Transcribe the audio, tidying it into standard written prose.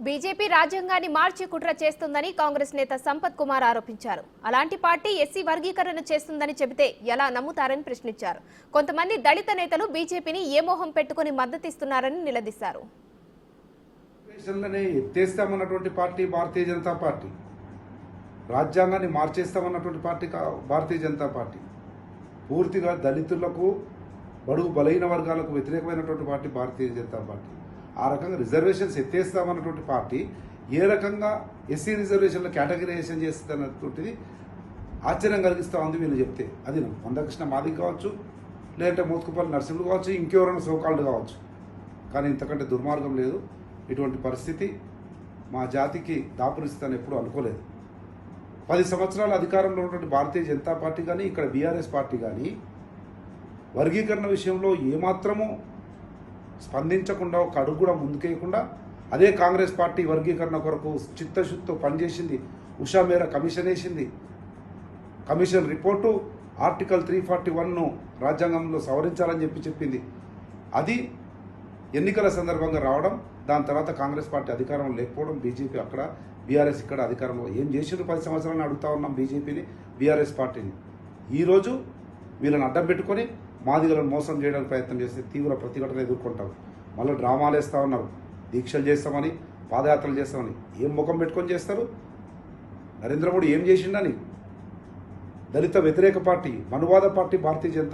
BJP రాజ్యాంగాన్ని మార్చి కుట్ర చేస్తుందని కాంగ్రెస్ నేత సంపత్ కుమార్ ఆరోపించారు. అలాంటి పార్టీ ఎస్సీ వర్గీకరణ చేస్తుందని చెబితే ఎలా నమ్ముతారని ప్రశ్నించారు. కొంతమంది దళిత నేతలు బీజేపీని ఏ మోహం పెట్టుకుని మద్దతిస్తున్నారని నిలదీశారు. ఎత్తేస్తామన్నటువంటి పార్టీ భారతీయ జనతా పార్టీ, రాజ్యాంగాన్ని మార్చేస్తామన్నటువంటి పార్టీ భారతీయ జనతా పార్టీ, పూర్తిగా దళితులకు బడుగు బలైన వర్గాలకు వ్యతిరేకమైనటువంటి పార్టీ భారతీయ జనతా పార్టీ. ఆ రకంగా రిజర్వేషన్స్ ఎత్తేస్తామన్నటువంటి పార్టీ ఏ రకంగా ఎస్సీ రిజర్వేషన్లో కేటగిరైజేషన్ చేస్తుందన్నటువంటిది ఆశ్చర్యం కలిగిస్తూ ఉంది. వీళ్ళు చెప్తే అది మందకృష్ణ మాదిక్ కావచ్చు, లేదంటే మోత్కుపల్లి నరసింహులు కావచ్చు, ఇంకెవరైనా సోకాళ్ళు కావచ్చు. కానీ ఇంతకంటే దుర్మార్గం లేదు. ఇటువంటి పరిస్థితి మా జాతికి దాపురిస్తుందని ఎప్పుడూ అనుకోలేదు. 10 సంవత్సరాల అధికారంలో ఉన్నటువంటి భారతీయ జనతా పార్టీ కానీ, ఇక్కడ బీఆర్ఎస్ పార్టీ కానీ వర్గీకరణ విషయంలో ఏమాత్రమూ స్పందించకుండా, ఒక అడుగు కూడా ముందుకేయకుండా, అదే కాంగ్రెస్ పార్టీ వర్గీకరణ కొరకు చిత్తశుద్ధితో పనిచేసింది. ఉషా మేరా కమిషన్ వేసింది. కమిషన్ రిపోర్టు ఆర్టికల్ 341ను రాజ్యాంగంలో సవరించాలని చెప్పింది. అది ఎన్నికల సందర్భంగా రావడం, దాని తర్వాత కాంగ్రెస్ పార్టీ అధికారంలో లేకపోవడం, బీజేపీ అక్కడ, బీఆర్ఎస్ ఇక్కడ అధికారంలో ఏం చేసిండ్రు 10 సంవత్సరాలను అడుగుతా ఉన్నాం బీజేపీని, బీఆర్ఎస్ పార్టీని. ఈరోజు వీళ్ళని అడ్డం పెట్టుకొని మాదిగలను మోసం చేయడానికి ప్రయత్నం చేస్తే తీవ్ర ప్రతిఘటన ఎదుర్కొంటాం. మళ్ళీ డ్రామాలు వేస్తూ ఉన్నారు, దీక్షలు చేస్తామని, పాదయాత్రలు చేస్తామని. ఏం ముఖం పెట్టుకొని చేస్తారు? నరేంద్ర మోడీ ఏం చేసిండని? దళిత వ్యతిరేక పార్టీ, మనువాద పార్టీ భారతీయ జనతా